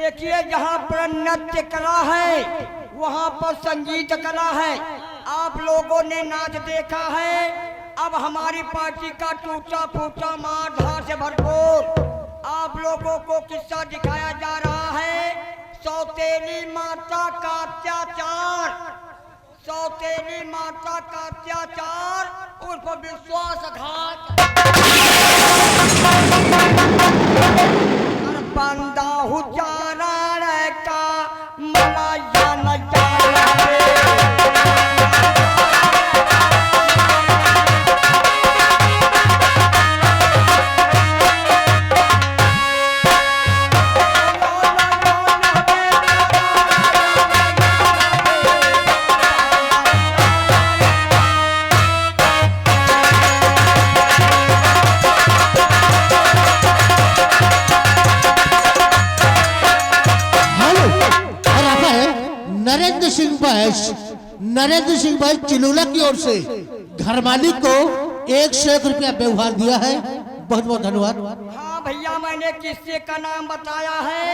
देखिए, जहाँ पर नृत्य कला है वहाँ पर संगीत कला है। आप लोगों ने नाच देखा है। अब हमारी पार्टी का टूटा फूटा मार धार से भरपूर आप लोगों को किस्सा दिखाया जा रहा है। सौतेली माता का अत्याचार, सौतेली माता का अत्याचार उर्फ विश्वासघात। बंदा उचारण का मलाया न जाना नरेंद्र सिंह भाई चिलोला की ओर से घर मालिक को 101 रुपया व्यवहार दिया है। बहुत बहुत धन्यवाद। हाँ भैया, मैंने किस्से का नाम बताया है,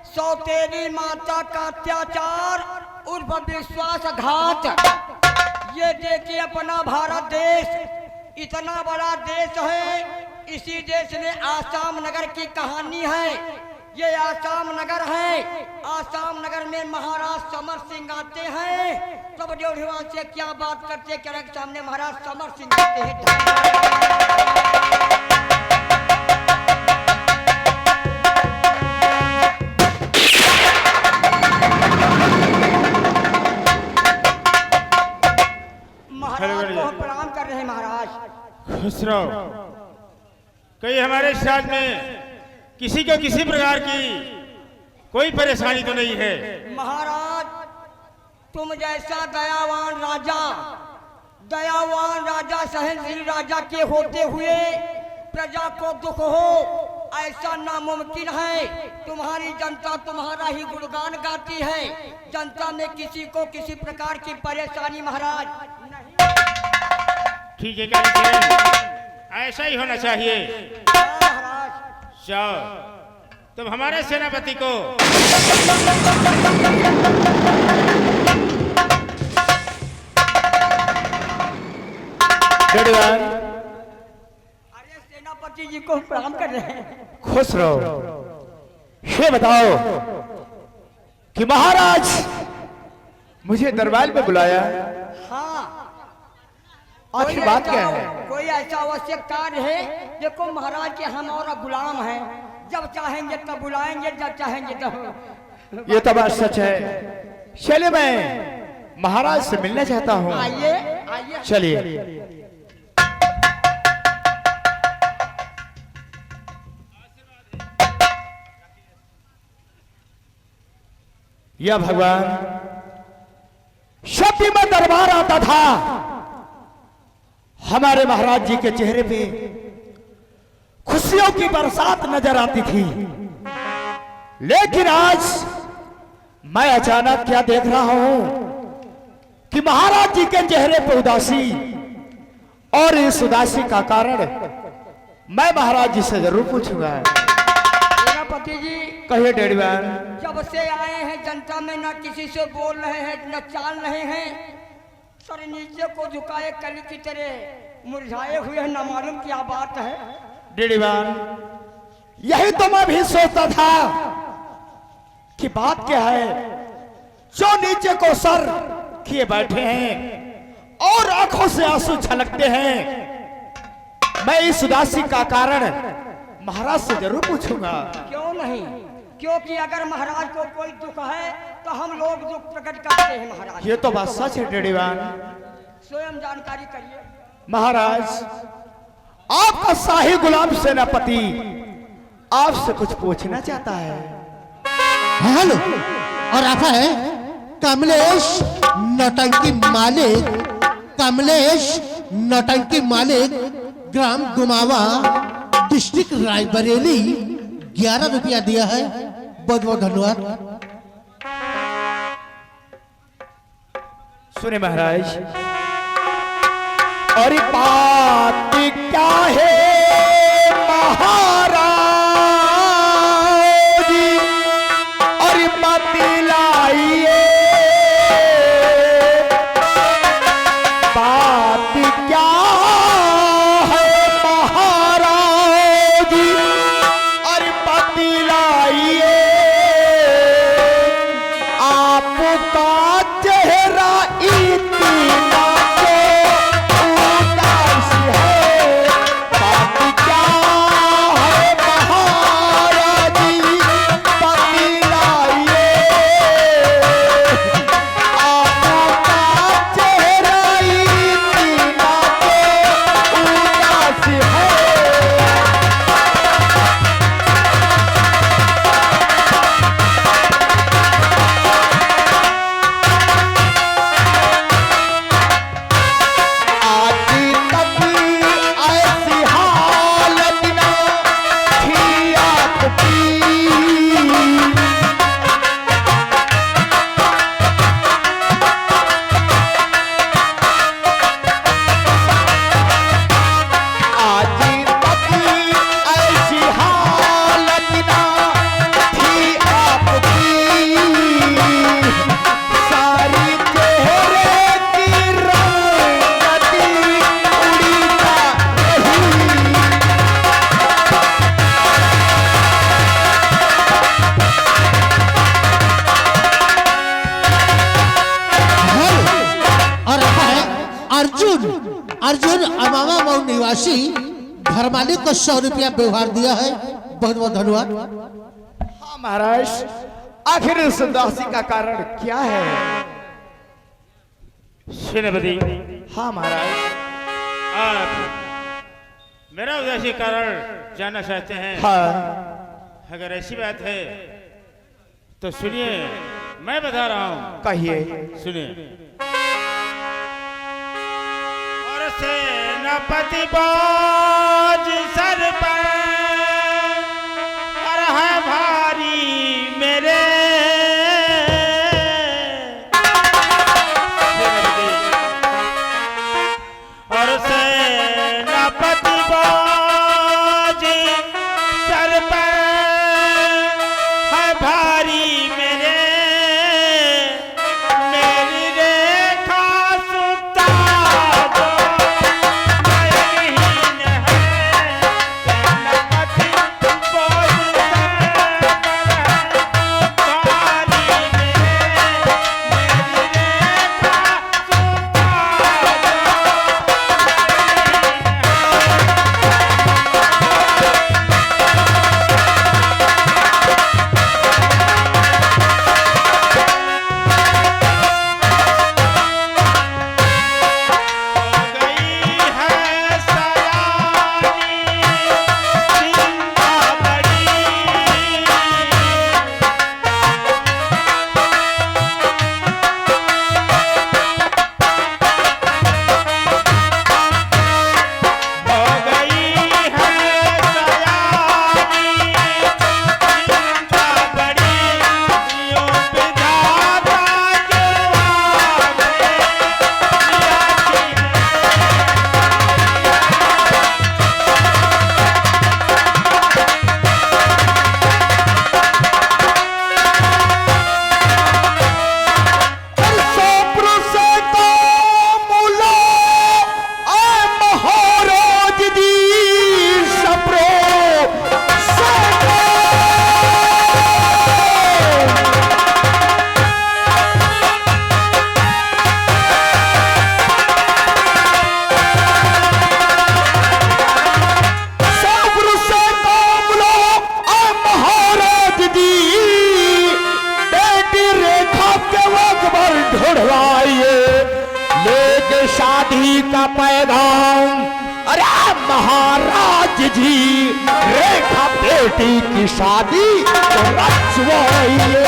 सौतेली माता का अत्याचार उर्फ विश्वासघात। ये देखिए, अपना भारत देश इतना बड़ा देश है, इसी देश में आसाम नगर की कहानी है। ये आसाम नगर है। आसाम नगर में महाराज समर सिंह आते हैं। तब जोड़वा से क्या बात करते, क्या सामने महाराज समर सिंह आते हैं। महाराज को प्रणाम कर रहे हैं। महाराज खुश रहो। कहीं हमारे साथ में किसी को किसी प्रकार की कोई परेशानी तो नहीं है? महाराज, तुम जैसा दयावान राजा सहनशील राजा के होते हुए प्रजा को दुख हो, ऐसा नामुमकिन है। तुम्हारी जनता तुम्हारा ही गुणगान गाती है। जनता में किसी को किसी प्रकार की परेशानी महाराज नहीं। ठीक है, क्या ऐसा ही होना चाहिए। महाराज जाओ, तुम हमारे सेनापति को अरे सेनापति जी को प्रणाम कर रहे हैं। खुश रहो। ये बताओ कि महाराज मुझे दरबार में बुलाया। हाँ, आखिर बात क्या है? कोई ऐसा आवश्यक कार्य है? देखो महाराज के हम और गुलाम हैं, जब चाहेंगे तब बुलाएंगे, जब चाहेंगे तब। ये तो बात सच है। चलिए, मैं महाराज से मिलना चाहता हूँ। आइए आइए। चलिए। या भगवान, जब भी मैं दरबार आता था हमारे महाराज जी के चेहरे पे खुशियों की बरसात नजर आती थी, लेकिन आज मैं अचानक क्या देख रहा हूं कि महाराज जी के चेहरे पे उदासी, और इस उदासी का कारण मैं महाराज जी से जरूर पूछूंगा। सेनापति जी, कहिए डेढ़वान। जब से आए हैं जनता में न किसी से बोल रहे हैं न चाल रहे हैं, सर नीचे को झुकाए कली की तरह मुरझाए हुए हैं, न मालूम क्या बात है। डेढ़वान, यही तो मैं भी सोचता था कि बात क्या है। जो नीचे को सर किए बैठे हैं और आंखों से आंसू छलकते हैं, मैं इस उदासी का कारण महाराज से जरूर पूछूंगा। क्यों नहीं, क्योंकि अगर महाराज को कोई दुख है तो हम लोग दुख प्रकट करते हैं महाराज। ये तो बात सच है डेढ़वान। स्वयं जानकारी करिए। महाराज, आपका शाही गुलाम सेनापति आपसे कुछ पूछना चाहता है। हेलो, और आप है कमलेश नौटंकी मालिक, कमलेश नौटंकी मालिक, ग्राम गुमावा, डिस्ट्रिक्ट रायबरेली, 11 रुपया दिया है। बहुत बहुत धन्यवाद। सुने महाराज, और बात क्या है महाराज, निवासी घर मालिक को 100 रुपया व्यवहार दिया है। बहुत बहुत धन्यवाद। हाँ महाराज, आखिर इस उदासी का कारण क्या है? सेनापति, हाँ महाराज। आप मेरा उदासी कारण जानना चाहते हैं? हाँ अगर ऐसी बात है तो सुनिए, मैं बता रहा हूँ। कहिए। सुनिए। और सेनापति बाज सर पर और है भारी मेरे। सेनापति, और सेनापति बाज सर पर है भारी मेरे। मेरी रेखा सुता दो, नयनहीन है। सेनापति बोल सर पर भारी मेरे। मेरी रेखा सुता दो, हो गई है सयानी चिंता बड़ी। हो गई है सयानी चिंता बड़ी। यूं विधाता जो आवे लेके शादी का पैगाम। अरे महाराज जी, रेखा बेटी की शादी तो रचवाइए।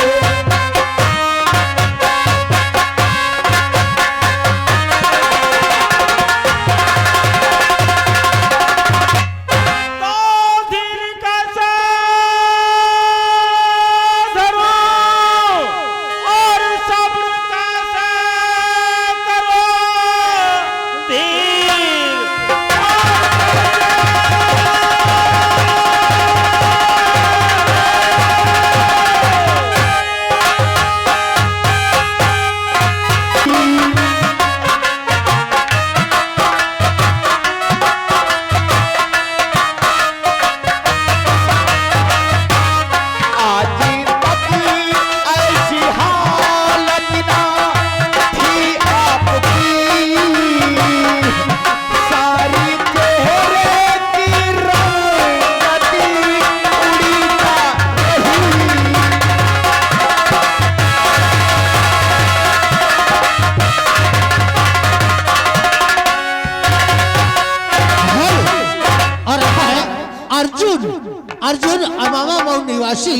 अर्जुन अमामा मऊ निवासी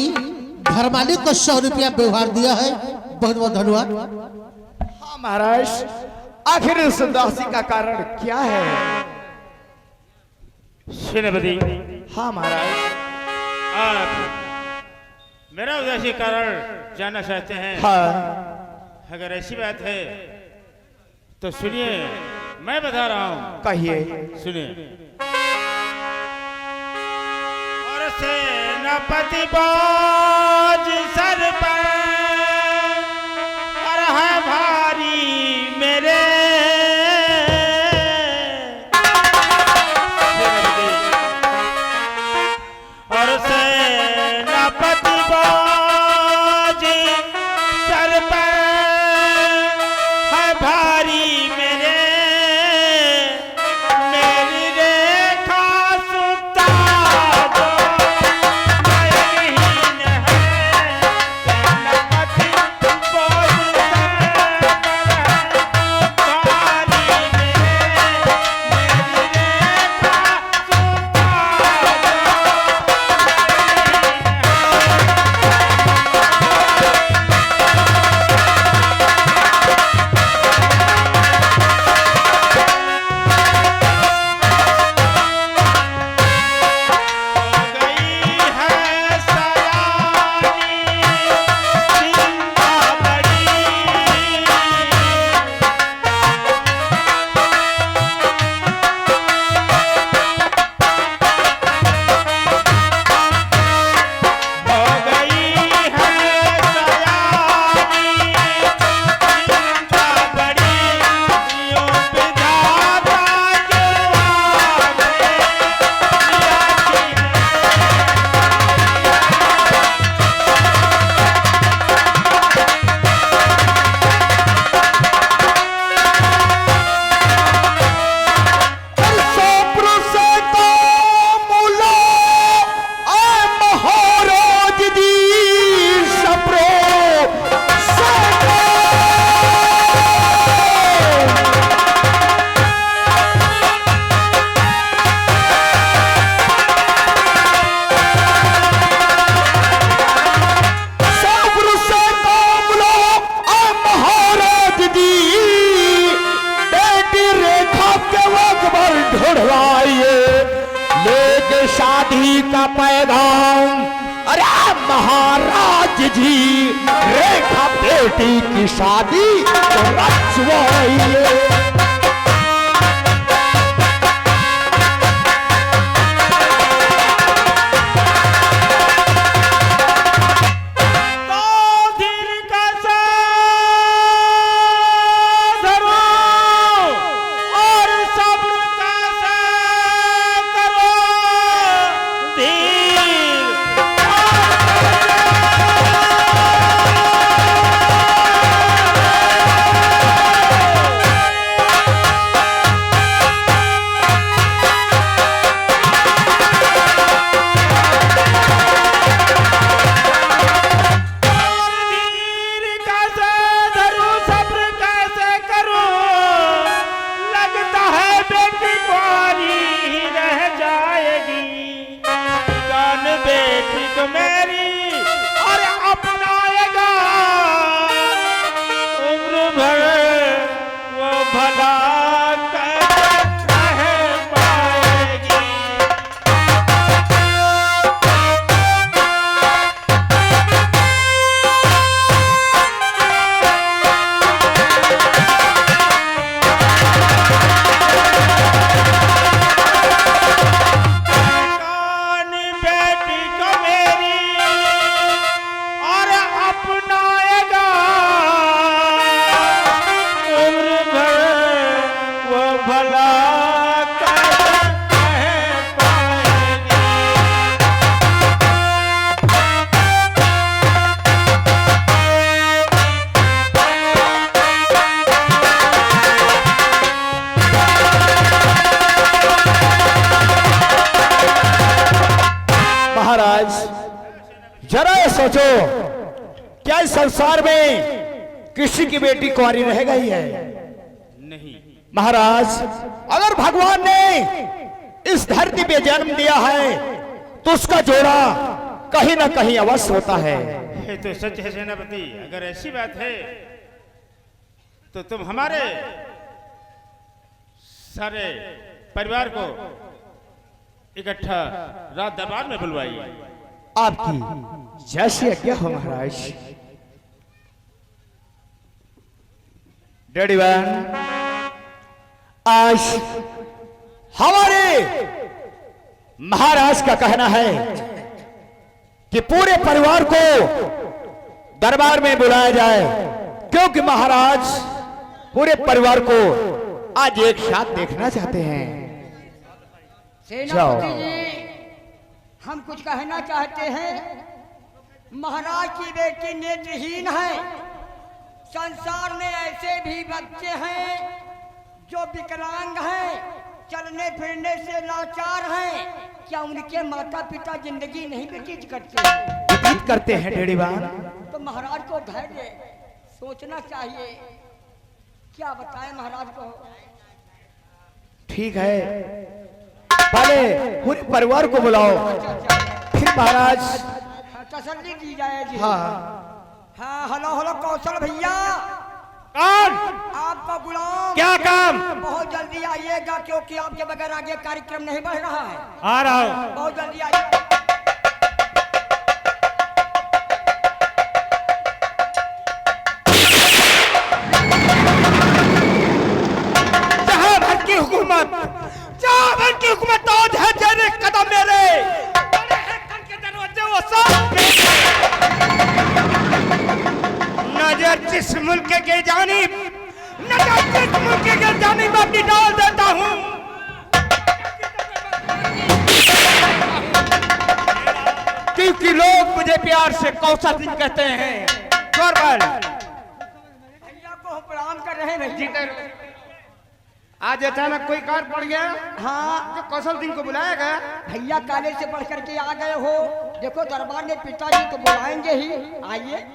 घर मालिक को 100 रुपया व्यवहार दिया है। बहुत बहुत धन्यवाद। हाँ महाराज, आखिर इस उदासी का कारण क्या है? सेनापति, हाँ महाराज। आप मेरा उदासी कारण जानना चाहते हैं? हाँ अगर ऐसी बात है तो सुनिए, मैं बता रहा हूँ। कहिए। सुनिए। और सेनापति बाज सर पर और है भारी मेरे। सेनापति, और सेनापति बाज सर पर है भारी मेरे। मेरी रे के शादी का पैगाम। अरे महाराज जी, रेखा बेटी की शादी तो रचवाइए। जरा ये सोचो, क्या इस संसार में किसी की बेटी कुंवारी रह गई है? नहीं महाराज, अगर भगवान ने इस धरती पे जन्म दिया है तो उसका जोड़ा कहीं ना कहीं अवश्य होता है। ये तो सच है सेनापति। अगर ऐसी बात है तो तुम हमारे सारे परिवार को इकट्ठा रात दरबार में बुलवाइए। आपकी जैसी आज्ञा हो महाराज। डैडीवन, आज हमारे महाराज का कहना है कि पूरे परिवार को दरबार में बुलाया जाए, क्योंकि महाराज पूरे परिवार को आज एक साथ देखना चाहते हैं। सेनापति जी, हम कुछ कहना चाहते हैं। महाराज की बेटी नेत्रहीन है। संसार में ऐसे भी बच्चे हैं जो विकलांग हैं, चलने फिरने से लाचार हैं। क्या उनके माता पिता जिंदगी नहीं व्यतीत करते? व्यतीत करते हैं डैडीवान। तो महाराज को धैर्य सोचना चाहिए। क्या बताएं महाराज को? ठीक है, पहले पूरे परिवार को बुलाओ, फिर महाराज तसल्ली दी जाएगी। हाँ हाँ, हेलो हेलो कौशल भैया। कौन? आपका गुलाम। क्या काम? बहुत जल्दी आइएगा, क्योंकि आपके बगैर आगे कार्यक्रम नहीं बढ़ रहा है। आ रहा हूं। बहुत जल्दी आइए। जहां भर की हुकूमत, जहां भर की हुकूमत तो है तेरे कदम मेरे, बड़े हैं घर के दरवाजे वो सब नजर जिस मुल्क के जानिब, नजर जिस मुल्क के जानिब अपनी डाल देता हूं। क्योंकि लोग मुझे प्यार से कौशल सिंह कहते हैं। गौरबल भैया को प्रणाम कर रहे हैं भैया। आज अचानक कोई कार पड़ गया। हाँ जो कौशल सिंह को बुलाया गया। भैया, कॉलेज से पढ़ करके आ गए हो। देखो दरबार में पिताजी तो बुलाएंगे ही। आइए।